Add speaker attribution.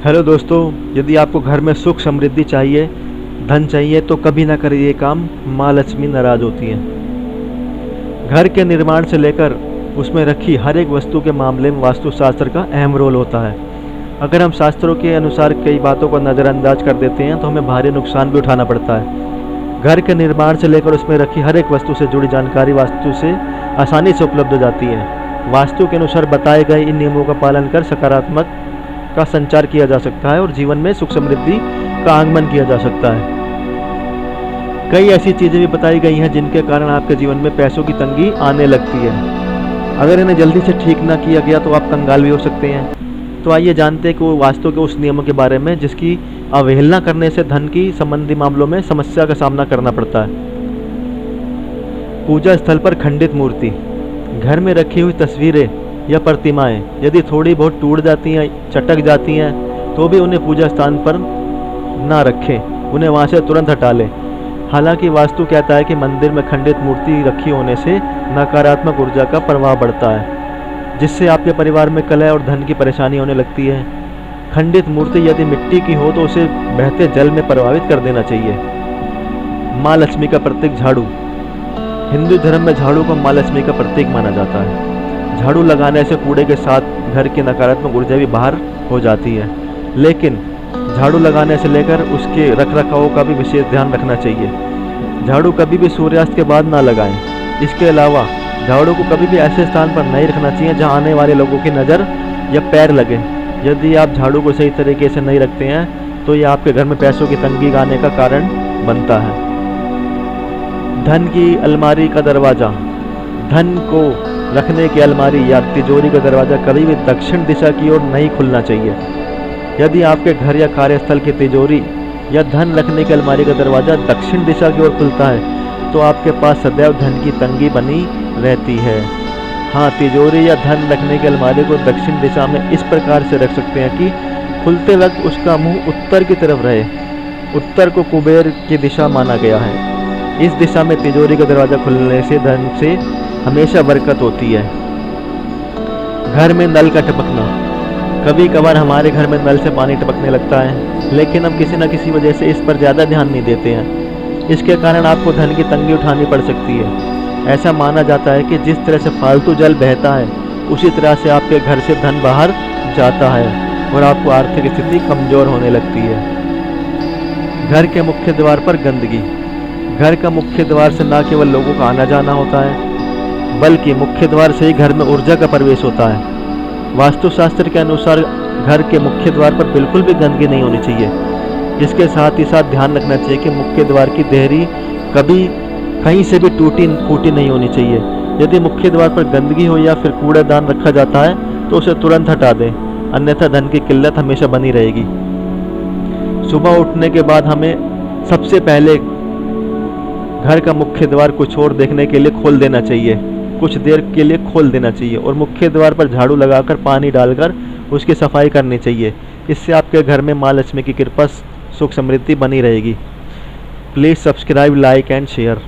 Speaker 1: Hello दोस्तों, यदि आपको घर में सुख समृद्धि चाहिए, धन चाहिए तो कभी ना करें ये काम। माँ लक्ष्मी नाराज होती हैं। घर के निर्माण से लेकर उसमें रखी हर एक वस्तु के मामले में वास्तुशास्त्र का अहम रोल होता है। अगर हम शास्त्रों के अनुसार कई बातों को नज़रअंदाज कर देते हैं तो हमें भारी नुकसान भी उठाना पड़ता है। घर के निर्माण से लेकर उसमें रखी हर एक वस्तु से जुड़ी जानकारी वास्तु से आसानी से उपलब्ध हो जाती है। वास्तु के अनुसार बताए गए इन नियमों का पालन कर सकारात्मक का संचार किया जा सकता है और जीवन में सुख समृद्धि का आगमन किया जा सकता है। कई ऐसी चीज़ें भी बताई गई हैं जिनके कारण आपके जीवन में पैसों की तंगी आने लगती है। अगर इन्हें जल्दी से ठीक ना किया गया तो आप कंगाल भी हो सकते हैं। तो आइए जानते हैं कि वो वास्तु के उस नियमों के बारे में जिसकी अवहेलना करने से धन की संबंधी मामलों में समस्या का सामना करना पड़ता है। पूजा स्थल पर खंडित मूर्ति। घर में रखी हुई तस्वीरें या प्रतिमाएं यदि थोड़ी बहुत टूट जाती हैं, चटक जाती हैं, तो भी उन्हें पूजा स्थान पर ना रखें, उन्हें वहां से तुरंत हटा लें। हालांकि वास्तु कहता है कि मंदिर में खंडित मूर्ति रखी होने से नकारात्मक ऊर्जा का प्रभाव बढ़ता है, जिससे आपके परिवार में कलह और धन की परेशानी होने लगती है। खंडित मूर्ति यदि मिट्टी की हो तो उसे बहते जल में प्रभावित कर देना चाहिए। माँ लक्ष्मी का प्रतीक झाड़ू। हिंदू धर्म में झाड़ू को माँ लक्ष्मी का प्रतीक माना जाता है। झाड़ू लगाने से कूड़े के साथ घर की नकारात्मक ऊर्जा भी बाहर हो जाती है, लेकिन झाड़ू लगाने से लेकर उसके रखरखाव का भी विशेष ध्यान रखना चाहिए। झाड़ू कभी भी सूर्यास्त के बाद ना लगाएं। इसके अलावा झाड़ू को कभी भी ऐसे स्थान पर नहीं रखना चाहिए जहां आने वाले लोगों की नज़र या पैर लगे। यदि आप झाड़ू को सही तरीके से नहीं रखते हैं तो यह आपके घर में पैसों की तंगी आने का कारण बनता है। धन की अलमारी का दरवाज़ा। धन को रखने की अलमारी या तिजोरी का दरवाज़ा कभी भी दक्षिण दिशा की ओर नहीं खुलना चाहिए। यदि आपके घर या कार्यस्थल की तिजोरी या धन रखने की अलमारी का दरवाज़ा दक्षिण दिशा की ओर खुलता है तो आपके पास सदैव धन की तंगी बनी रहती है। हाँ, तिजोरी या धन रखने की अलमारी को दक्षिण दिशा में इस प्रकार से रख सकते हैं कि खुलते वक्त उसका मुंह उत्तर की तरफ रहे। उत्तर को कुबेर की दिशा माना गया है। इस दिशा में तिजोरी का दरवाज़ा खुलने से धन से हमेशा बरकत होती है। घर में नल का टपकना। कभी कभार हमारे घर में नल से पानी टपकने लगता है, लेकिन हम किसी न किसी वजह से इस पर ज़्यादा ध्यान नहीं देते हैं। इसके कारण आपको धन की तंगी उठानी पड़ सकती है। ऐसा माना जाता है कि जिस तरह से फालतू जल बहता है उसी तरह से आपके घर से धन बाहर जाता है और आपको आर्थिक स्थिति कमज़ोर होने लगती है। घर के मुख्य द्वार पर गंदगी। घर का मुख्य द्वार से न केवल लोगों का आना जाना होता है बल्कि मुख्य द्वार से ही घर में ऊर्जा का प्रवेश होता है। वास्तुशास्त्र के अनुसार घर के मुख्य द्वार पर बिल्कुल भी गंदगी नहीं होनी चाहिए। इसके साथ ही साथ ध्यान रखना चाहिए कि मुख्य द्वार की देहरी कभी कहीं से भी टूटी फूटी नहीं होनी चाहिए। यदि मुख्य द्वार पर गंदगी हो या फिर कूड़ेदान रखा जाता है तो उसे तुरंत हटा दें, अन्यथा धन की किल्लत हमेशा बनी रहेगी। सुबह उठने के बाद हमें सबसे पहले घर का मुख्य द्वार कुछ और देखने के लिए खोल देना चाहिए, कुछ देर के लिए खोल देना चाहिए और मुख्य द्वार पर झाड़ू लगाकर पानी डालकर उसकी सफाई करनी चाहिए। इससे आपके घर में माँ लक्ष्मी की कृपा सुख समृद्धि बनी रहेगी। Please subscribe, like and share.